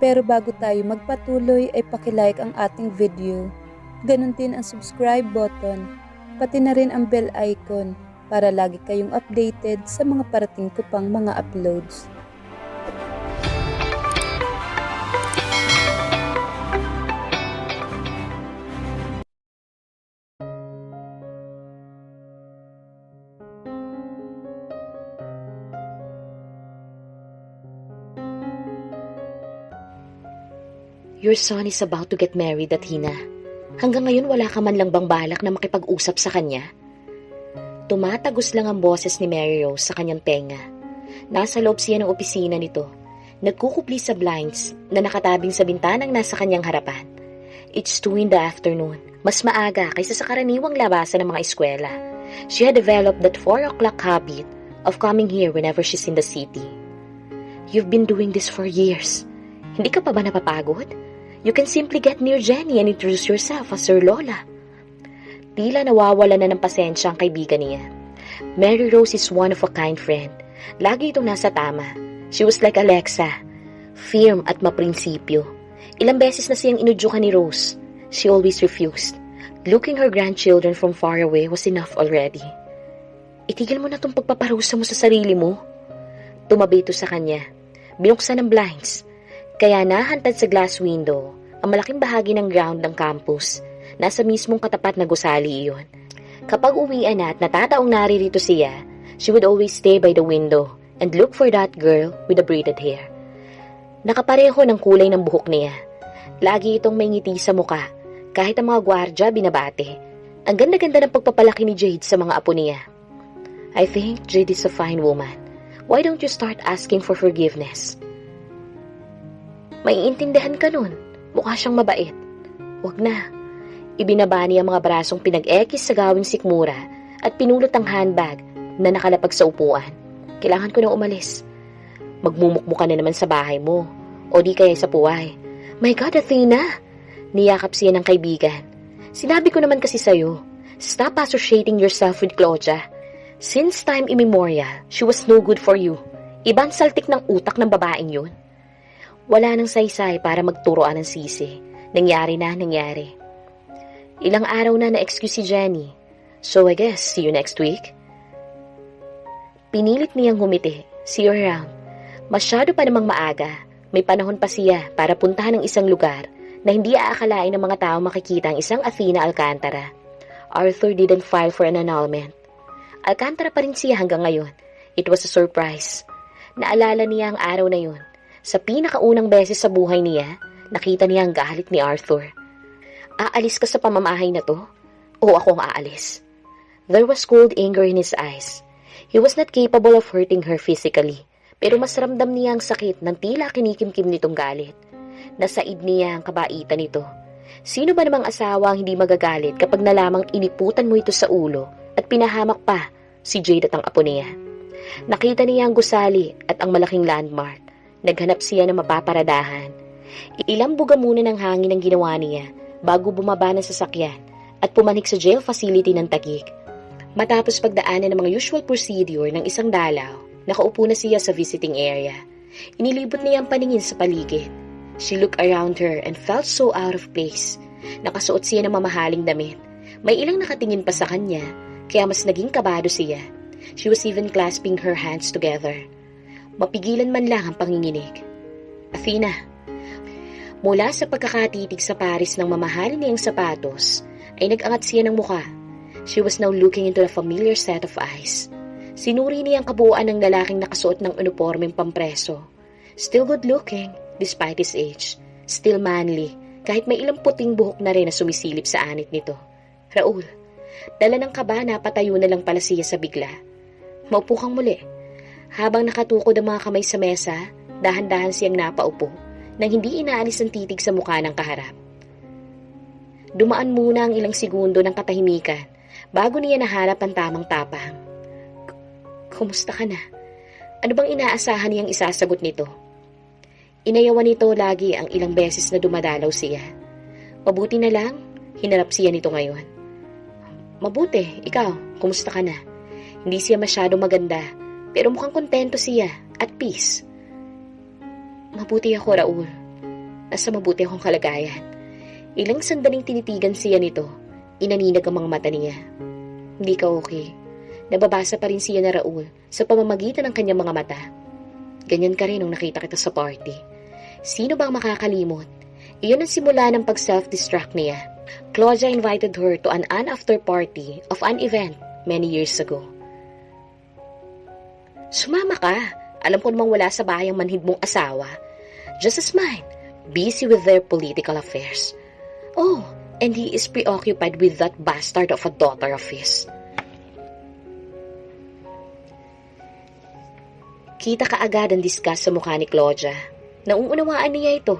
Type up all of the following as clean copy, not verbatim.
Pero bago tayo magpatuloy ay pakilike ang ating video. Ganon din ang subscribe button, pati na rin ang bell icon para lagi kayong updated sa mga parating ko pang mga uploads. Your son is about to get married, Athena. Hanggang ngayon wala ka man lang bang balak na makipag-usap sa kanya? Tumatagos lang ang boses ni Mary Rose sa kanyang tenga. Nasa loob siya ng opisina nito. Nagkukupli sa blinds na nakatabing sa bintanang nasa kanyang harapan. It's 2 in the afternoon. Mas maaga kaysa sa karaniwang labasan ng mga eskwela. She had developed that 4 o'clock habit of coming here whenever she's in the city. You've been doing this for years. Hindi ka pa ba napapagod? You can simply get near Jenny and introduce yourself as Sir Lola. Tila nawawala na ng pasensya ang kaibigan niya. Mary Rose is one of a kind friend. Lagi itong nasa tama. She was like Alexa, firm at maprinsipyo. Ilang beses na siyang inudyukan ni Rose. She always refused. Looking her grandchildren from far away was enough already. Itigil mo na itong pagpaparusa mo sa sarili mo. Tumabi ito sa kanya. Binuksan ang blinds. Kaya nahantad sa glass window ang malaking bahagi ng ground ng campus. Nasa mismong katapat na gusali iyon. Kapag uwian na at natataong naririto siya, she would always stay by the window and look for that girl with the braided hair. Nakapareho ng kulay ng buhok niya. Lagi itong may ngiti sa muka, kahit ang mga gwardya binabate. Ang ganda-ganda ng pagpapalaki ni Jade sa mga apo niya. I think Jade is a fine woman. Why don't you start asking for forgiveness? Maiintindihan ka nun. Mukha siyang mabait. Wag na. Ibinaba niya ang mga brasong pinag-ekis sa gawing sikmura at pinulot ang handbag na nakalapag sa upuan. Kailangan ko nang umalis. Magmumukmuk ka na naman sa bahay mo. O di kaya sa puway. My God, Athena! Niyakap siya ng kaibigan. Sinabi ko naman kasi sa'yo, stop associating yourself with Claudia. Since time immemorial, she was no good for you. Ibang saltik ng utak ng babaeng yun. Wala nang saysay para magturoan ng sisi. Nangyari na nangyari. Ilang araw na na-excuse si Jenny. So I guess, see you next week? Pinilit niyang humiti. See you around. Masyado pa namang maaga. May panahon pa siya para puntahan ng isang lugar na hindi aakalain ng mga tao makikita ang isang Athena Alcantara. Arthur didn't file for an annulment. Alcantara pa rin siya hanggang ngayon. It was a surprise. Naalala niya ang araw na yun. Sa pinakaunang beses sa buhay niya, nakita niya ang galit ni Arthur. Aalis ka sa pamamahay na to? O ako ang aalis? There was cold anger in his eyes. He was not capable of hurting her physically, pero mas ramdam niya ang sakit ng tila kinikimkim nitong galit. Nasaid niya ang kabaitan nito. Sino ba namang asawa ang hindi magagalit kapag nalamang iniputan mo ito sa ulo at pinahamak pa si Jade at ang apo niya? Nakita niya ang gusali at ang malaking landmark. Naghanap siya ng mapaparadahan. Ilang buga muna ng hangin ang ginawa niya bago bumaba ng sasakyan at pumanik sa jail facility ng Taguig. Matapos pagdaanan ng mga usual procedure ng isang dalaw, nakaupo na siya sa visiting area. Inilibot niya ang paningin sa paligid. She looked around her and felt so out of place. Nakasuot siya ng mamahaling damit. May ilang nakatingin pa sa kanya, kaya mas naging kabado siya. She was even clasping her hands together. Mapigilan man lang ang panginginig. Athena. Mula sa pagkakatitig sa paris ng mamahalin niyang sapatos, ay nag-angat siya ng muka. She was now looking into a familiar set of eyes. Sinuri niya ang kabuuan ng lalaking nakasuot ng uniformeng pampreso. Still good looking, despite his age. Still manly, kahit may ilang puting buhok na rin na sumisilip sa anit nito. Raul, dala ng kaba na patayo na lang pala siya sa bigla. Maupo kang muli. Habang nakatukod ang mga kamay sa mesa, dahan-dahan siyang napaupo nang hindi inaalis ang titig sa mukha ng kaharap. Dumaan muna ang ilang segundo ng katahimikan bago niya naharap ang tamang tapang. Kumusta ka na? Ano bang inaasahan niyang isasagot nito? Inayawan nito lagi ang ilang beses na dumadalaw siya. Mabuti na lang, hinarap siya nito ngayon. Mabuti, ikaw, kumusta ka na? Hindi siya masyado maganda, pero mukhang kontento siya, at peace. Mabuti ako, Raul. nasa mabuti akong kalagayan. Ilang sandaling tinitigan siya nito, inaninag ang mga mata niya. Hindi ka okay. Nababasa pa rin siya na Raul sa pamamagitan ng kanyang mga mata. Ganyan ka rin nung nakita kita sa party. Sino bang makakalimot? Iyon ang simula ng pag-self-destruct niya. Claudia invited her to an after party of an event many years ago. Sumama ka. Alam ko namang wala sa bahay ang manhid mong asawa. Just as mine, busy with their political affairs. Oh, and he is preoccupied with that bastard of a daughter of his. Kita kaagad ang disgust sa mukha ni Claudia. Nauunawaan niya ito.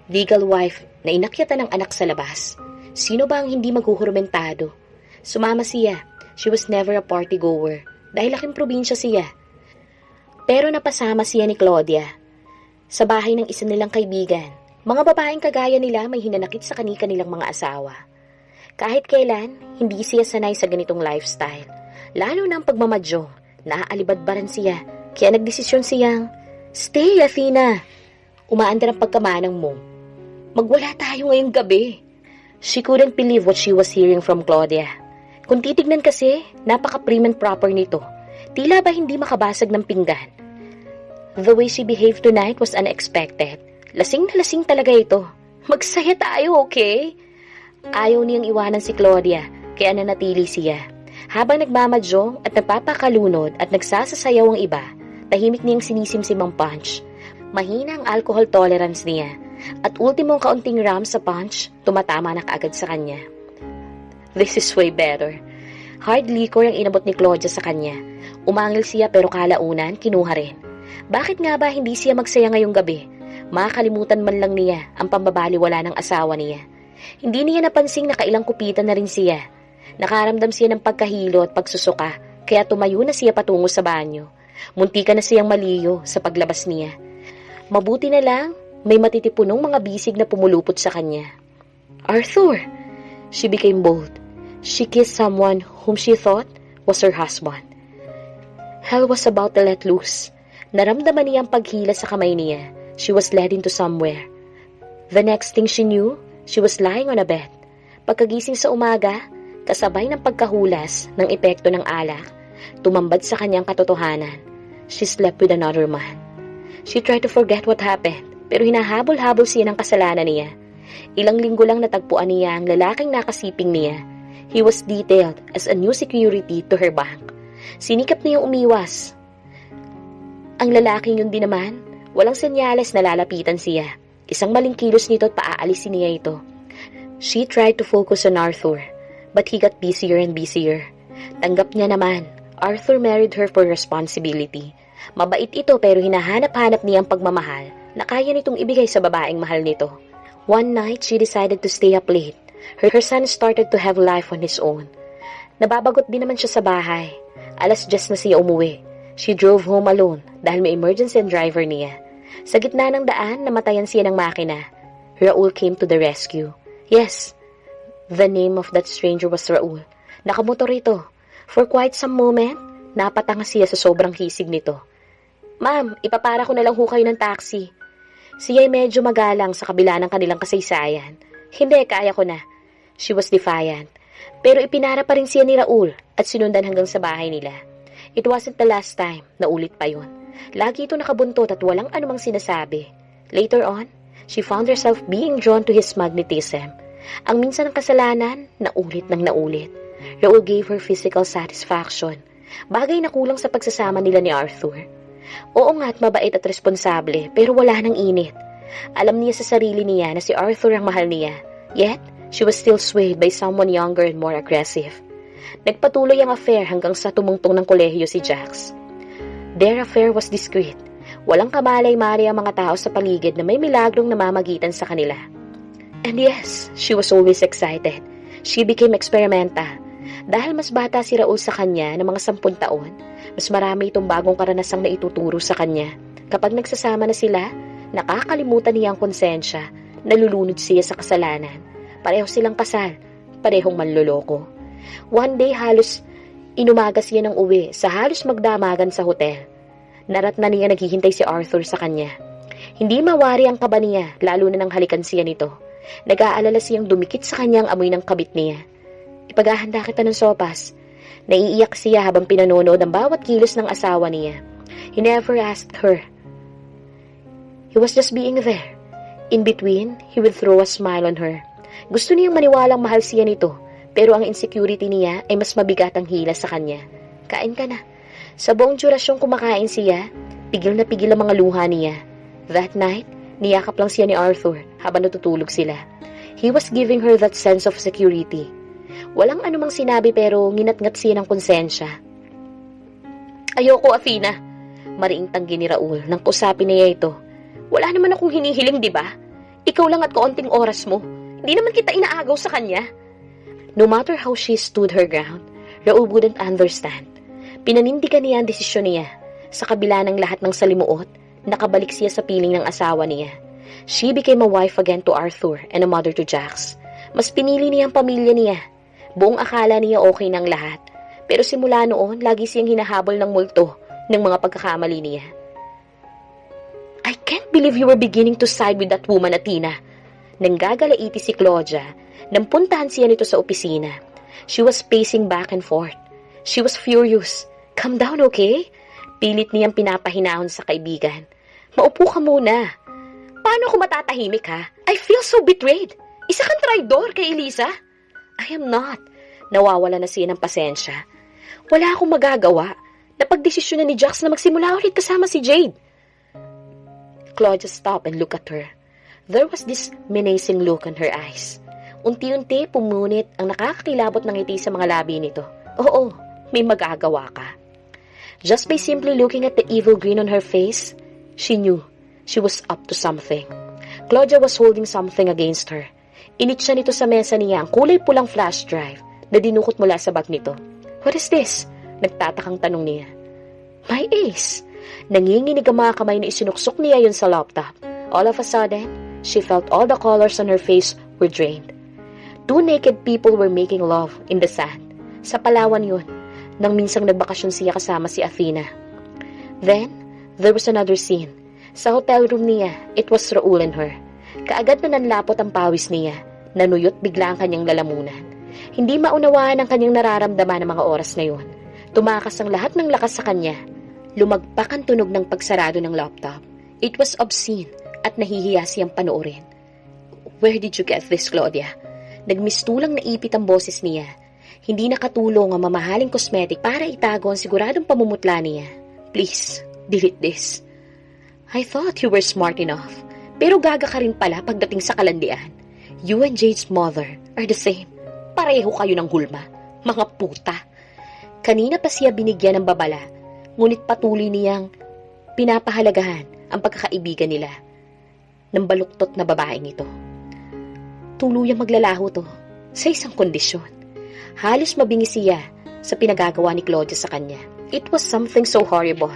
Legal wife na inakyatan ng anak sa labas. Sino ba ang hindi maghuhurmentado? Sumama siya. She was never a party goer dahil laking probinsya siya. Pero napasama siya ni Claudia sa bahay ng isa nilang kaibigan. Mga babaeng kagaya nila may hinanakit sa kanilang mga asawa. Kahit kailan, hindi siya sanay sa ganitong lifestyle. Lalo na ang pagmamadyong, naaalibadbaran siya. Kaya nagdesisyon siyang, "Stay, Athena. Umaandar ang pagkamanang mo. Magwala tayo ngayong gabi." She couldn't believe what she was hearing from Claudia. Kung titignan kasi, napaka-prim and proper nito. Tila ba hindi makabasag ng pinggan? The way she behaved tonight was unexpected. Lasing na lasing talaga ito. Magsaya tayo, okay? Ayaw niyang iwanan si Claudia, kaya nanatili siya. Habang nagmamadyong at nagpapakalunod at nagsasasayaw ang iba, tahimik niyang sinisimsim ang punch. Mahina ang alcohol tolerance niya, at ultimong kaunting ram sa punch, tumatama na kaagad sa kanya. This is way better. Hard liquor ang inabot ni Claudia sa kanya. Umangil siya pero kalaunan, kinuha rin. Bakit nga ba hindi siya magsaya ngayong gabi? Makakalimutan man lang niya ang pambabaliwala ng asawa niya. Hindi niya napansing na kailang kupitan na rin siya. Nakaramdam siya ng pagkahilo at pagsusuka, kaya tumayo na siya patungo sa banyo. Muntika na siyang maliyo sa paglabas niya. Mabuti na lang, may matitipunong mga bisig na pumulupot sa kanya. Arthur! She became bold. She kissed someone whom she thought was her husband. Hell was about to let loose. Naramdaman niya ang paghila sa kamay niya. She was led into somewhere. The next thing she knew, she was lying on a bed. Pagkagising sa umaga, kasabay ng pagkahulas ng epekto ng alak, tumambad sa kanyang katotohanan. She slept with another man. She tried to forget what happened, pero hinahabol-habol siya ng kasalanan niya. Ilang linggo lang natagpuan niya ang lalaking nakasiping niya. He was detailed as a new security to her bank. Sinikap niyang umiwas. Ang lalaking yun din naman, walang senyales na lalapitan siya. Isang maling kilos nito at paaalisin niya ito. She tried to focus on Arthur, but he got busier and busier. Tanggap niya naman, Arthur married her for responsibility. Mabait ito pero hinahanap-hanap niya ang pagmamahal na kaya nitong ibigay sa babaeng mahal nito. One night, she decided to stay up late. Her son started to have life on his own. Nababagot din naman siya sa bahay. 10:00 na siya umuwi. She drove home alone dahil may emergency ang driver niya. Sa gitna ng daan, namatayan siya ng makina. Raul came to the rescue. Yes, the name of that stranger was Raul. Nakamotor ito. For quite some moment, napatanga siya sa sobrang hisig nito. Ma'am, ipapara ko na lang ho kayo ng taxi. Siya ay medyo magalang sa kabila ng kanilang kasaysayan. Hindi, kaya ko na. She was defiant. Pero ipinara pa rin siya ni Raul at sinundan hanggang sa bahay nila. It wasn't the last time, naulit pa yun. Lagi ito nakabuntot at walang anumang sinasabi. Later on, she found herself being drawn to his magnetism. Ang minsan ng kasalanan, naulit ng naulit. Raul gave her physical satisfaction. Bagay na kulang sa pagsasama nila ni Arthur. Oo nga at mabait at responsable, pero wala nang init. Alam niya sa sarili niya na si Arthur ang mahal niya. Yet, she was still swayed by someone younger and more aggressive. Nagpatuloy ang affair hanggang sa tumungtong ng kolehiyo si Jax. Their affair was discreet. Walang kamalay-mari ang mga tao sa paligid na may milagrong namamagitan sa kanila. And yes, she was always excited. She became experimental. Dahil mas bata si Raul sa kanya ng mga 10 taon, mas marami itong bagong karanasang na ituturo sa kanya. Kapag nagsasama na sila, nakakalimutan niya ang konsensya, nalulunod siya sa kasalanan. Pareho silang kasal, parehong manloloko. One day halos inumagas siya ng uwi sa halos magdamagan sa hotel. Narat na niya naghihintay si Arthur sa kanya. Hindi mawari ang kaba niya, lalo na nang halikan siya nito. Nag-aalala siyang dumikit sa kanyang amoy ng kabit niya. Ipaghahanda kita ng sopas. Naiiyak siya habang pinanonood ang bawat kilos ng asawa niya. He never asked her. He was just being there. In between, he would throw a smile on her. Gusto niyang maniwalang mahal siya nito, pero ang insecurity niya ay mas mabigat ang hila sa kanya. Kain ka na. Sa buong durasyong kumakain siya, pigil na pigil ang mga luha niya. That night, niyakap lang siya ni Arthur habang natutulog sila. He was giving her that sense of security. Walang anumang sinabi pero nginat-ngat siya ng konsensya. Ayoko, Athena. Mariing tanggi ni Raul nang kusapin niya ito. Wala naman akong hinihiling, di ba? Ikaw lang at kaunting oras mo. Hindi naman kita inaagaw sa kanya. No matter how she stood her ground, Raul wouldn't understand. Pinanindigan niya ang desisyon niya. Sa kabila ng lahat ng salimuot, nakabalik siya sa piling ng asawa niya. She became a wife again to Arthur and a mother to Jax. Mas pinili niya ang pamilya niya. Buong akala niya okay ng lahat. Pero simula noon, lagi siyang hinahabol ng multo ng mga pagkakamali niya. I can't believe you were beginning to side with that woman, Athena. Nanggagalaiti si Claudia nang puntahan siya nito sa opisina. She was pacing back and forth. She was furious. Calm down, okay? Pilit niyang pinapahinahon sa kaibigan. Maupo ka muna. Paano ako matatahimik, ha? I feel so betrayed. Isa kang traidor kay Elisa. I am not. Nawawala na siya ng pasensya. Wala akong magagawa. Napagdesisyon na ni Jax na magsimula ulit kasama si Jade. Claudia stopped and looked at her. There was this menacing look in her eyes. Unti-unti pumunit ang nakakakilabot ng ngiti sa mga labi nito. Oo, may magagawa ka. Just by simply looking at the evil grin on her face, she knew she was up to something. Claudia was holding something against her. Init siya nito sa mesa niya ang kulay pulang flash drive na dinukot mula sa bag nito. What is this? Nagtatakang tanong niya. My ace. Nanginginig ang mga kamay na isinuksok niya yun sa laptop. All of a sudden, she felt all the colors on her face were drained. Two naked people were making love in the sand. Sa Palawan yun, nang minsang nagbakasyon siya kasama si Athena. Then, there was another scene. Sa hotel room niya, it was Raul and her. Kaagad na nanlapot ang pawis niya. Nanuyot bigla ang kanyang lalamunan. Hindi maunawaan ang kanyang nararamdaman ng mga oras na yun. Tumakas ang lahat ng lakas sa kanya. Lumagpak ang tunog ng pagsarado ng laptop. It was obscene at nahihiya siyang panoorin. Where did you get this, Claudia? Nagmistulang naipit ang boses niya. Hindi nakatulong ang mamahaling cosmetic para itago ang siguradong pamumutla niya. Please, delete this. I thought you were smart enough. Pero gaga ka rin pala pagdating sa kalandian. You and Jade's mother are the same. Pareho kayo ng hulma. Mga puta. Kanina pa siya binigyan ng babala, ngunit patuloy niyang pinapahalagahan ang pagkakaibigan nila ng baluktot na babaeng ito. Tuluyang maglalaho to sa isang kondisyon. Halos mabingi siya sa pinagagawa ni Claudia sa kanya. It was something so horrible.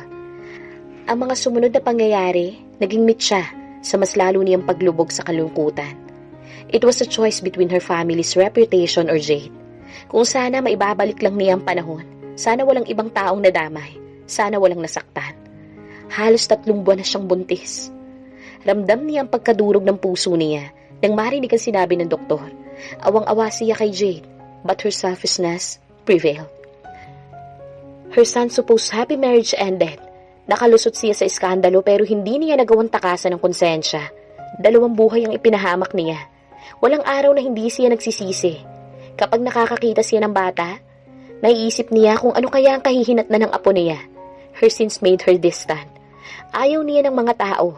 Ang mga sumunod na pangyayari, naging mitya sa mas lalo niyang paglubog sa kalungkutan. It was a choice between her family's reputation or Jade. Kung sana maibabalik lang niya ang panahon, sana walang ibang taong nadamay, sana walang nasaktan. Halos 3 buwan na siyang buntis. Ramdam niya ang pagkadurog ng puso niya nang marinig ang sinabi ng doktor. Awang-awa siya kay Jade, but her selfishness prevailed. Her son's supposed happy marriage ended. Nakalusot siya sa iskandalo pero hindi niya nagawang takasan ng konsensya. 2 buhay ang ipinahamak niya. Walang araw na hindi siya nagsisisi. Kapag nakakakita siya ng bata, naiisip niya kung ano kaya ang kahihinatnan ng apo niya. Her sins made her distant. Ayaw niya ng mga tao.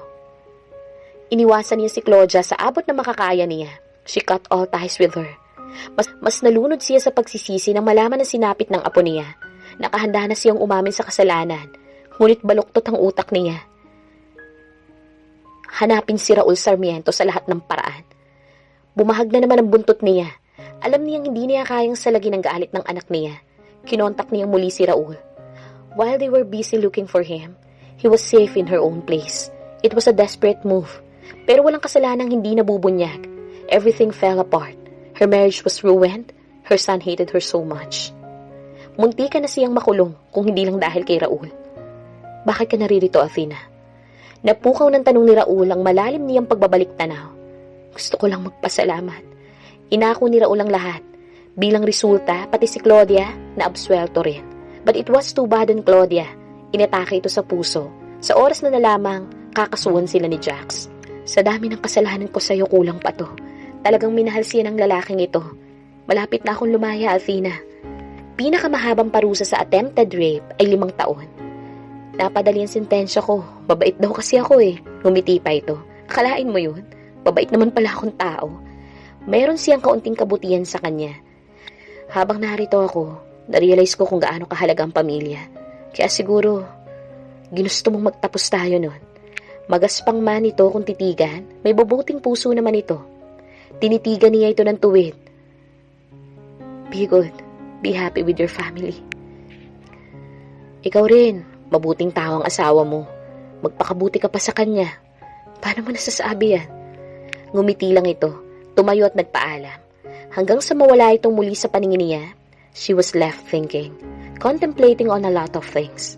Iniwasan niya si Claudia sa abot na makakaya niya. She cut all ties with her. Mas nalunod siya sa pagsisisi nang malaman na sinapit ng apo niya. Nakahanda na siyang umamin sa kasalanan. Ngunit baluktot ang utak niya. Hanapin si Raul Sarmiento sa lahat ng paraan. Bumahag na naman ang buntot niya. Alam niyang hindi niya kayang salagin ang galit ng anak niya. Kinontak niyang muli si Raul. While they were busy looking for him, he was safe in her own place. It was a desperate move. Pero walang kasalanang hindi nabubunyag. Everything fell apart. Her marriage was ruined. Her son hated her so much. Munti ka na siyang makulong kung hindi lang dahil kay Raul. Bakit ka naririto, Athena? Napukaw ng tanong ni Raul ang malalim niyang pagbabalik tanaw. Gusto ko lang magpasalamat. Inako ni Raul ang lahat. Bilang resulta, pati si Claudia na absuelto rin. But it was too bad on Claudia. Inatake ito sa puso. Sa oras na nalamang, kakasuhan sila ni Jax. Sa dami ng kasalanan ko sa'yo, kulang pa to. Talagang minahal siya ng lalaking ito. Malapit na akong lumaya, Athena. Pinakamahabang parusa sa attempted rape ay 5 taon. Napadali ang sentensya ko. Mabait daw kasi ako eh. Ngumiti pa ito. Akalain mo yun? Mabait naman pala akong tao. Meron siyang kaunting kabutihan sa kanya. Habang narito ako, na-realize ko kung gaano kahalaga ang pamilya. Kaya siguro, ginusto mong magtapos tayo nun. Magaspang man ito kung titigan, may bubuting puso naman ito. Tinitigan niya ito ng tuwid. Be good. Be happy with your family. Ikaw rin, mabuting tao ang asawa mo. Magpakabuti ka pa sa kanya. Paano mo nasasabi yan? Ngumiti lang ito, tumayo at nagpaalam. Hanggang sa mawala itong muli sa paningin niya, she was left thinking, contemplating on a lot of things.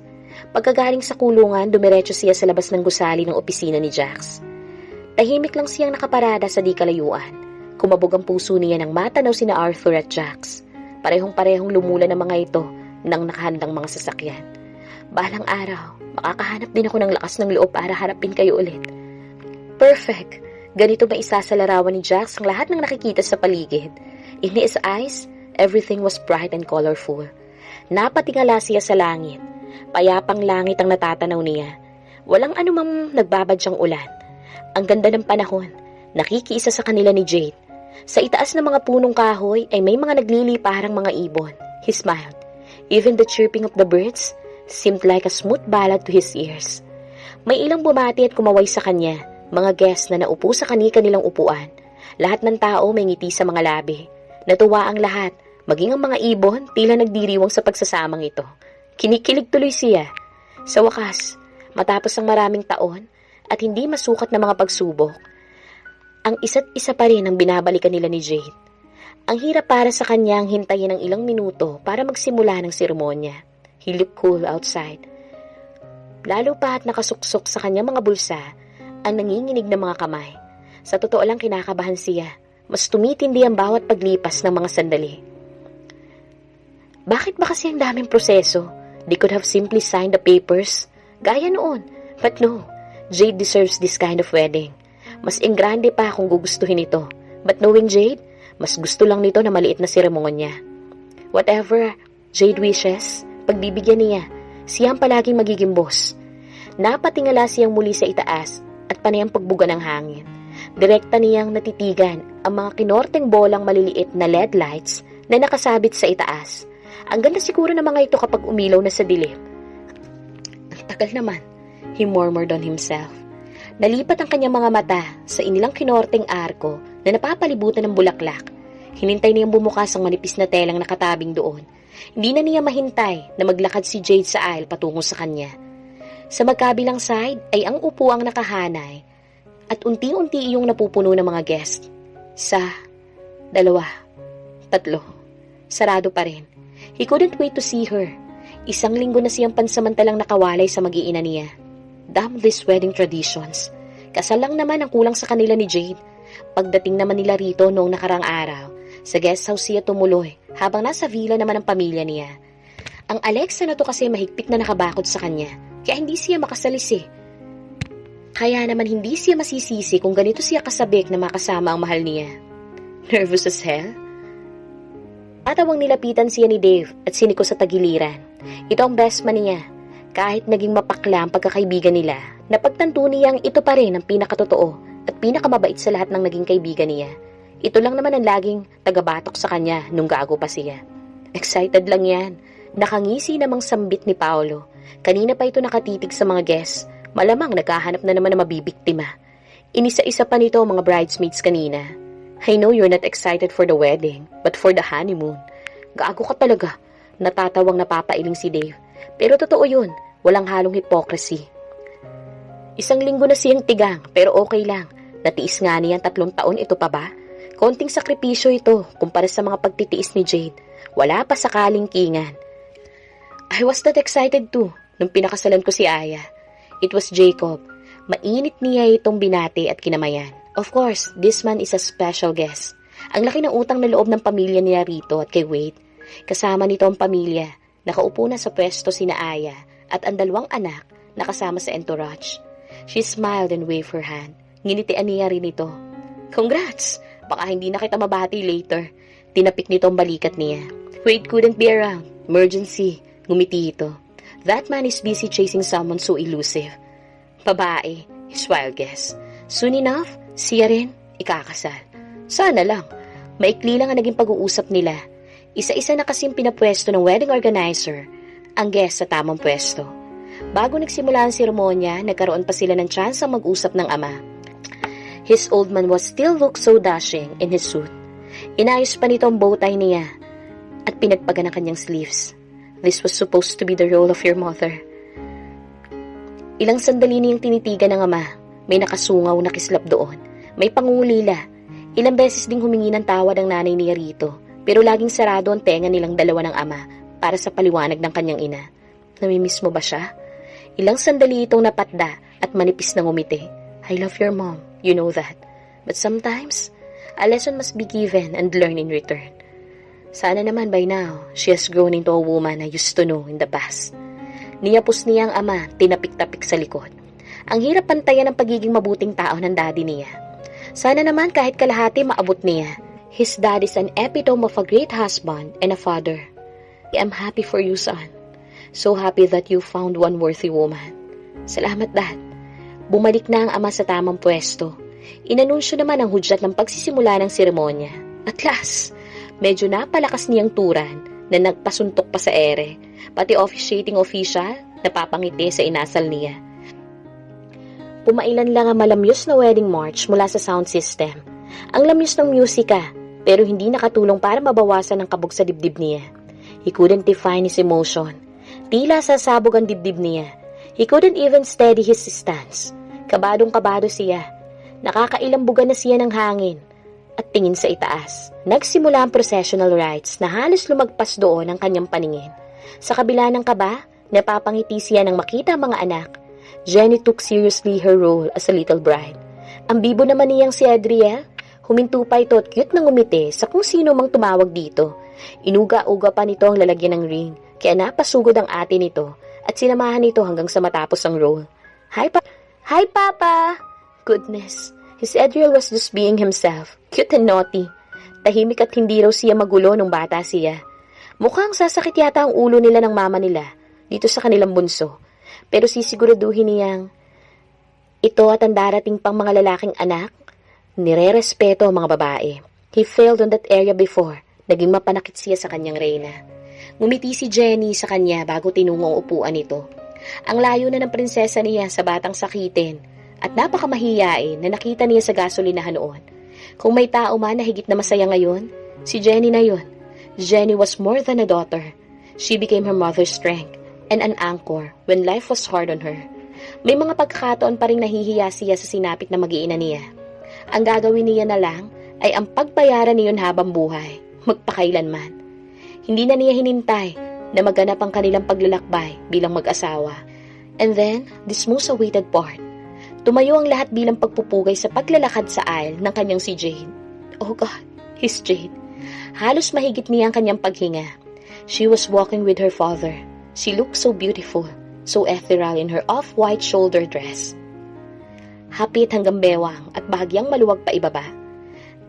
Pagkagaling sa kulungan, dumiretso siya sa labas ng gusali ng opisina ni Jax. Tahimik lang siyang nakaparada sa di kalayuan. Kumabog ang puso niya nang matanaw sina Arthur at Jax. Parehong-parehong lumula ng mga ito ng nakahandang mga sasakyan. Balang araw, makakahanap din ako ng lakas ng loob para harapin kayo ulit. Perfect! Ganito ba isasalarawan ni Jax ang lahat ng nakikita sa paligid? In his eyes, everything was bright and colorful. Napatingala siya sa langit. Payapang langit ang natatanaw niya. Walang anumang nagbabadyang ulan. Ang ganda ng panahon. Nakikiisa sa kanila ni Jade. Sa itaas ng mga punong kahoy ay may mga nagliliparang mga ibon. He smiled. Even the chirping of the birds seemed like a smooth ballad to his ears. May ilang bumati at kumaway sa kanya. Mga guests na naupo sa kani-kanilang upuan. Lahat ng tao may ngiti sa mga labi. Natuwa ang lahat, maging ang mga ibon tila nagdiriwang sa pagsasamang ito. Kinikilig tuloy siya. Sa wakas, matapos ang maraming taon at hindi masukat na mga pagsubok, ang isa't isa pa rin ang binabalikan nila ni Jade. Ang hirap para sa kanya ang hintayin ng ilang minuto para magsimula ng seremonya. He looked cool outside. Lalo pa at nakasuksok sa kanyang mga bulsa ang nanginginig na mga kamay. Sa totoo lang kinakabahan siya. Mas tumitindi ang bawat paglipas ng mga sandali. Bakit ba kasi ang daming proseso? They could have simply signed the papers. Gaya noon. But no, Jade deserves this kind of wedding. Mas engrande pa kung gugustuhin ito. But knowing Jade, mas gusto lang nito na maliit na seremonya. Whatever Jade wishes, pagbibigyan niya, siyang palaging magiging boss. Napatingala siyang muli sa itaas at panay ang pagbuga ng hangin. Direkta niyang natitigan ang mga kinorteng bolang maliliit na LED lights na nakasabit sa itaas. Ang ganda siguro ng mga ito kapag umilaw na sa dilim. Ang tagal naman, he murmured on himself. Nalipat ang kanyang mga mata sa inilang kinorteng arko na napapalibutan ng bulaklak. Hinintay niyang bumukas ang manipis na telang nakatabing doon. Hindi na niya mahintay na maglakad si Jade sa aisle patungo sa kanya. Sa magkabilang side ay ang upuang nakahanay at unti-unti iyong napupuno ng mga guest. 1, 2, 3. Sarado pa rin. He couldn't wait to see her. 1 linggo na siyang pansamantalang nakawalay sa mag-iina niya. Damn these wedding traditions. Kasal lang naman ang kulang sa kanila ni Jade. Pagdating naman nila rito noong nakarang araw, sa guest house siya tumuloy habang nasa villa naman ang pamilya niya. Ang Alexa na to kasi mahigpit na nakabakod sa kanya, kaya hindi siya makasalisi. Kaya naman hindi siya masisisi kung ganito siya kasabik na makasama ang mahal niya. Nervous as hell? Atawang nilapitan siya ni Dave at siniko sa tagiliran. Ito ang best man niya. Kahit naging mapakla ang pagkakaibigan nila, napagtanto niyang ito pa rin ang pinakatotoo at pinakamabait sa lahat ng naging kaibigan niya. Ito lang naman ang laging tagabatok sa kanya nung gago pa siya. Excited lang yan. Nakangisi namang sambit ni Paolo. Kanina pa ito nakatitig sa mga guests. Malamang naghahanap na naman na mabibiktima. Inisa-isa pa nito ang mga bridesmaids kanina. I know you're not excited for the wedding, but for the honeymoon. Gago ka talaga. Natatawang napapailing si Dave. Pero totoo yun, walang halong hypocrisy. 1 linggo na siyang tigang, pero okay lang. Natiis nga niyan 3 taon, ito pa ba? Konting sakripisyo ito kumpara sa mga pagtitiis ni Jade. Wala pa sa kalingkingan. I was that excited too nung pinakasalan ko si Aya. It was Jacob. Mainit niya itong binati at kinamayan. Of course, this man is a special guest. Ang laki ng utang na loob ng pamilya niya rito at kay Wade. Kasama nito ang pamilya. Nakaupo na sa pwesto sina Aya at ang 2 anak na kasama sa entourage. She smiled and waved her hand. Nginitian niya rin ito. Congrats! Baka hindi na kita mabati later. Tinapik nito ang balikat niya. Wade couldn't be around. Emergency. Ngumiti ito. That man is busy chasing someone so elusive. Babae. His wild guess. Soon enough, siya rin, ikakasal. Sana lang. Maikli lang ang naging pag-uusap nila. Isa-isa na kasing pinapwesto ng wedding organizer ang guest sa tamang pwesto. Bago nagsimula ang seremonya, nagkaroon pa sila ng chance ang mag-usap ng ama. His old man was still look so dashing in his suit. Inayos pa nito ang bowtie niya at pinagpagan ang kanyang sleeves. This was supposed to be the role of your mother. Ilang sandali niyang tinitigan ng ama. May nakasungaw na kislap doon. May pangungulila. Ilang beses ding humingi ng tawad ang nanay niya rito. Pero laging sarado ang tenga nilang dalawa ng ama para sa paliwanag ng kanyang ina. Namimiss mo ba siya? Ilang sandali itong napatda at manipis na ngumiti. I love your mom, you know that. But sometimes, a lesson must be given and learned in return. Sana naman by now, she has grown into a woman I used to know in the past. Niyapos niya ang ama, tinapik-tapik sa likod. Ang hirap pantayan ng pagiging mabuting tao ng daddy niya. Sana naman kahit kalahati maabot niya. His dad is an epitome of a great husband and a father. I am happy for you, son. So happy that you found one worthy woman. Salamat, Dad. Bumalik na ang ama sa tamang pwesto. Inanunsyo naman ang hudyat ng pagsisimula ng seremonya. At last, medyo napalakas niyang turan na nagpasuntok pa sa ere. Pati officiating official, napapangiti sa inasal niya. Pumailan lang ang malamyos na wedding march mula sa sound system. Ang lamyos ng musika, pero hindi nakatulong para mabawasan ang kabog sa dibdib niya. He couldn't define his emotion. Tila sasabog ang dibdib niya. He couldn't even steady his stance. Kabadong-kabado siya. Nakakailambugan na siya ng hangin at tingin sa itaas. Nagsimula ang processional rites na halos lumagpas doon ang kanyang paningin. Sa kabila ng kaba, napapangiti siya nang makita ang mga anak. Jenny took seriously her role as a little bride. Ang bibo naman niyang si Adriel, huminto pa ito at cute nang umiti sa kung sino mang tumawag dito. Inuga-uga pa nito ang lalagyan ng ring, kaya napasugod ang ate nito at sinamahan nito hanggang sa matapos ang role. Hi, Papa! Goodness, his Adriel was just being himself, cute and naughty. Tahimik at hindi raw siya magulo nung bata siya. Mukhang sasakit yata ang ulo nila ng mama nila dito sa kanilang bunso. Pero sisiguraduhin niyang ito at ang darating pang mga lalaking anak, nire-respeto ang mga babae. He failed on that area before. Naging mapanakit siya sa kanyang reyna. Ngumiti si Jenny sa kanya bago tinungo ang upuan nito. Ang layo na ng prinsesa niya sa batang sakitin at napakamahiyain na nakita niya sa gasolinahan noon. Kung may tao man na higit na masaya ngayon, si Jenny na yun. Jenny was more than a daughter. She became her mother's strength and an anchor when life was hard on her. May mga pagkakataon pa rin nahihiya siya sa sinapit na mag-iina niya. Ang gagawin niya na lang ay ang pagbayaran niyon habang buhay, magpakailanman. Hindi na niya hinintay na maganap ang kanilang paglalakbay bilang mag-asawa. And then, this most awaited part. Tumayo ang lahat bilang pagpupugay sa paglalakad sa aisle ng kanyang si Jade. Oh God, his Jade. Halos mahigit niya ang kanyang paghinga. She was walking with her father. She looked so beautiful, so ethereal in her off-white shoulder dress. Hapit hanggang bewang at bahagyang maluwag pa ibaba.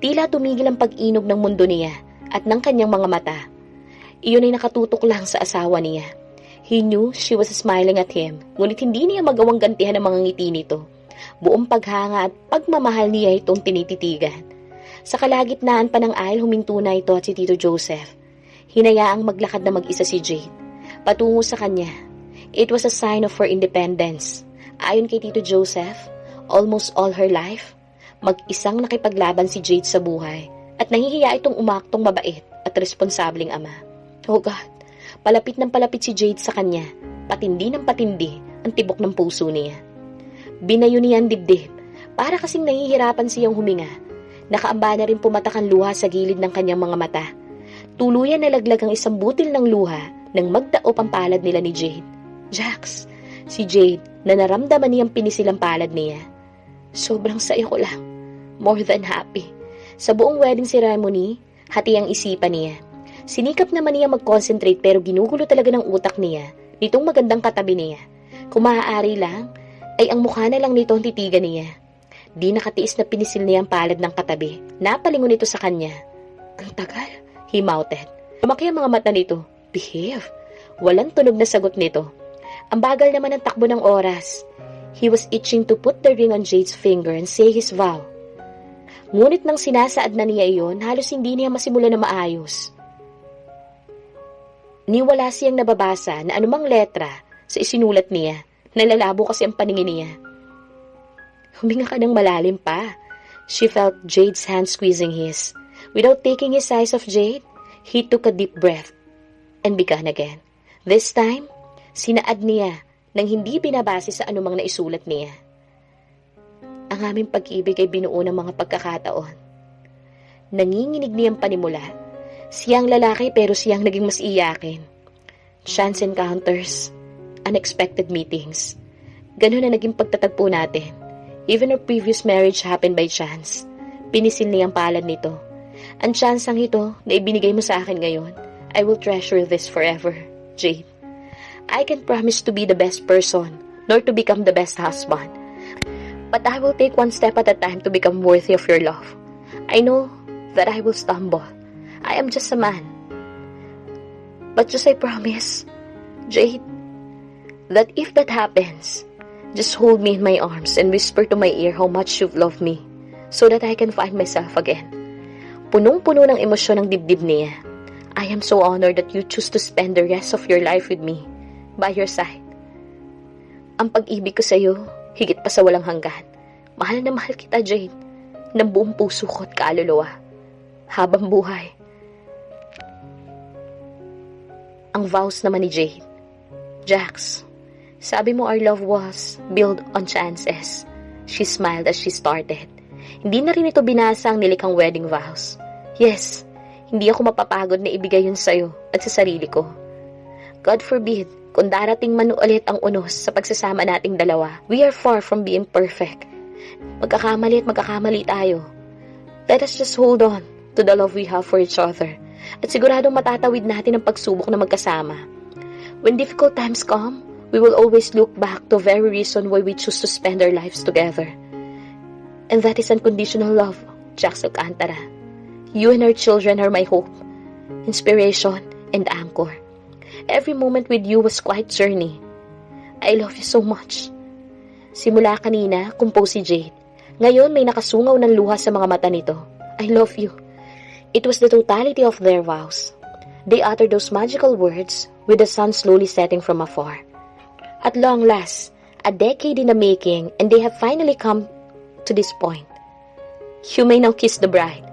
Tila tumigil ang pag-inog ng mundo niya at ng kanyang mga mata. Iyon ay nakatutok lang sa asawa niya. He knew she was smiling at him, ngunit hindi niya magawang gantihan ang mga ngiti nito. Buong paghanga at pagmamahal niya itong tinititigan. Sa kalagitnaan pa ng aisle, huminto na ito at si Tito Joseph. Hinayaang maglakad na mag-isa si Jade patungo sa kanya. It was a sign of her independence. Ayon kay Tito Joseph, almost all her life, mag-isang nakipaglaban si Jade sa buhay at nahihiya itong umaktong mabait at responsableng ama. Oh God, palapit ng palapit si Jade sa kanya, patindi ng patindi ang tibok ng puso niya. Binayo niya ang dibdib, para kasing nahihirapan siyang huminga. Nakaamba na rin pumatak ang luha sa gilid ng kanyang mga mata. Tuluyan nalaglag ang isang butil ng luha nang magdaop ang palad nila ni Jade. Jax! Si Jade, na naramdaman niyang pinisil ang palad niya. Sobrang saya ko lang. More than happy. Sa buong wedding ceremony, hati ang isipan niya. Sinikap naman niya mag-concentrate pero ginugulo talaga ng utak niya nitong magandang katabi niya. Kung maaari lang, ay ang mukha na lang nito ang titigan niya. Di nakatiis na pinisil niya ang palad ng katabi. Napalingon ito sa kanya. Ang tagal, he mouthed. Lumaki ang mga mata nito. Behave. Walang tunog na sagot nito. Ang bagal naman ng takbo ng oras. He was itching to put the ring on Jade's finger and say his vow. Ngunit nang sinasaad na niya iyon, halos hindi niya masimula na maayos. Niwala siyang nababasa na anumang letra sa isinulat niya. Nalalabo kasi ang paningin niya. Huminga ka ng malalim pa. She felt Jade's hand squeezing his. Without taking his eyes off Jade, he took a deep breath and began again. This time, sinaad niya nang hindi binabase sa anumang naisulat niya. Ang aming pag-ibig ay binuo ng mga pagkakataon. Nanginginig niyang panimula. Siyang lalaki pero siyang naging mas iyakin. Chance encounters, unexpected meetings. Ganun na naging pagtatagpo natin. Even our previous marriage happened by chance. Pinisil niyang palad nito. Ang tsansang ito na ibinigay mo sa akin ngayon, I will treasure this forever, Jade. I can promise to be the best person, nor to become the best husband. But I will take one step at a time to become worthy of your love. I know that I will stumble. I am just a man. But just I promise, Jade, that if that happens, just hold me in my arms and whisper to my ear how much you've loved me, so that I can find myself again. Punong-puno ng emosyon ang dibdib niya. I am so honored that you choose to spend the rest of your life with me, by your side. Ang pag-ibig ko sa iyo, higit pa sa walang hanggan. Mahal na mahal kita, Jade, ng buong puso ko at kaluluwa. Habang buhay. Ang vows naman ni Jade. Jax, sabi mo our love was built on chances. She smiled as she started. Hindi na rin ito binasa ang nilikhang wedding vows. Yes, hindi ako mapapagod na ibigay yun sa'yo at sa sarili ko. God forbid, kung darating man ulit ang unos sa pagsasama nating dalawa, we are far from being perfect. Magkakamali at magkakamali tayo. Let us just hold on to the love we have for each other at siguradong matatawid natin ang pagsubok na magkasama. When difficult times come, we will always look back to the very reason why we choose to spend our lives together. And that is unconditional love, Jax Alcantara. You and our children are my hope, inspiration, and anchor. Every moment with you was quite journey. I love you so much. Simula kanina, compose si Jade. Ngayon may nakasungaw ng luha sa mga mata nito. I love you. It was the totality of their vows. They uttered those magical words with the sun slowly setting from afar. At long last, a decade in the making, and they have finally come to this point. You may now kiss the bride.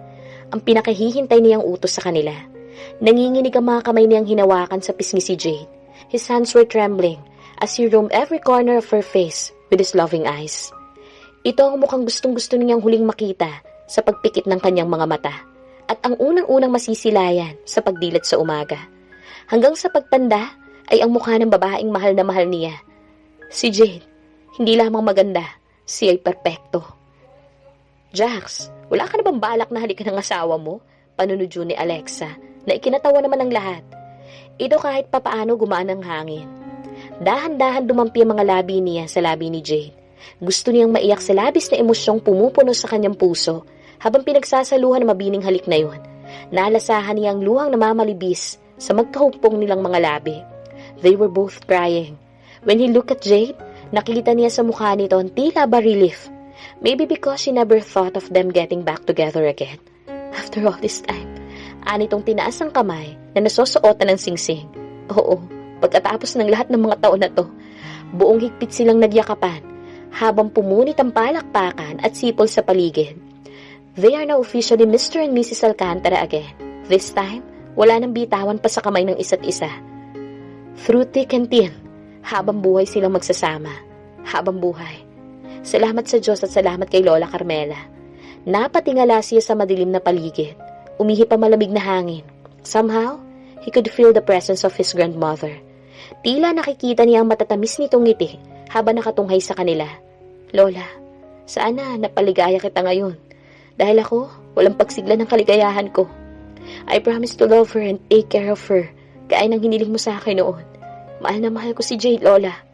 Ang pinakahihintay niyang utos sa kanila. Nanginginig ang mga kamay niyang hinawakan sa pisngi si Jade. His hands were trembling as he roamed every corner of her face with his loving eyes. Ito ang mukhang gustong-gusto niyang huling makita sa pagpikit ng kanyang mga mata at ang unang-unang masisilayan sa pagdilat sa umaga. Hanggang sa pagtanda ay ang mukha ng babaeng mahal na mahal niya. Si Jade, hindi lamang maganda, siya ay perpekto. Jax, wala ka na bang balak na halikan ng asawa mo? Panunudyo ni Alexa na ikinatawa naman ng lahat. Ito kahit papaano gumaan ang hangin. Dahan-dahan dumampi ang mga labi niya sa labi ni Jade. Gusto niyang maiyak sa labis na emosyong pumupuno sa kanyang puso habang pinagsasaluhan ang mabining halik na yun. Nalasahan niya ang luhang namamalibis sa magkahumpong nilang mga labi. They were both crying. When he looked at Jade, nakita niya sa mukha nito ang tila ba relief. Maybe because she never thought of them getting back together again. After all this time, anitong tinaas ang kamay na nasusuotan ng singsing. Oo, pagkatapos ng lahat ng mga taon na to, buong higpit silang nagyakapan habang pumunit ang palakpakan at sipol sa paligid. They are now officially Mr. and Mrs. Alcantara again. This time, wala nang bitawan pa sa kamay ng isa't isa. Through thick and thin, habang buhay silang magsasama. Habang buhay. Salamat sa Diyos at salamat kay Lola Carmela. Napatingala siya sa madilim na paligid. Umihip ang malamig na hangin. Somehow, he could feel the presence of his grandmother. Tila nakikita niya ang matatamis nitong ngiti habang nakatunghay sa kanila. Lola, sana napaligaya kita ngayon. Dahil ako, walang pagsigla ng kaligayahan ko. I promise to love her and take care of her, gaya ng hiniling mo sa akin noon. Mahal na mahal ko si Jade, Lola.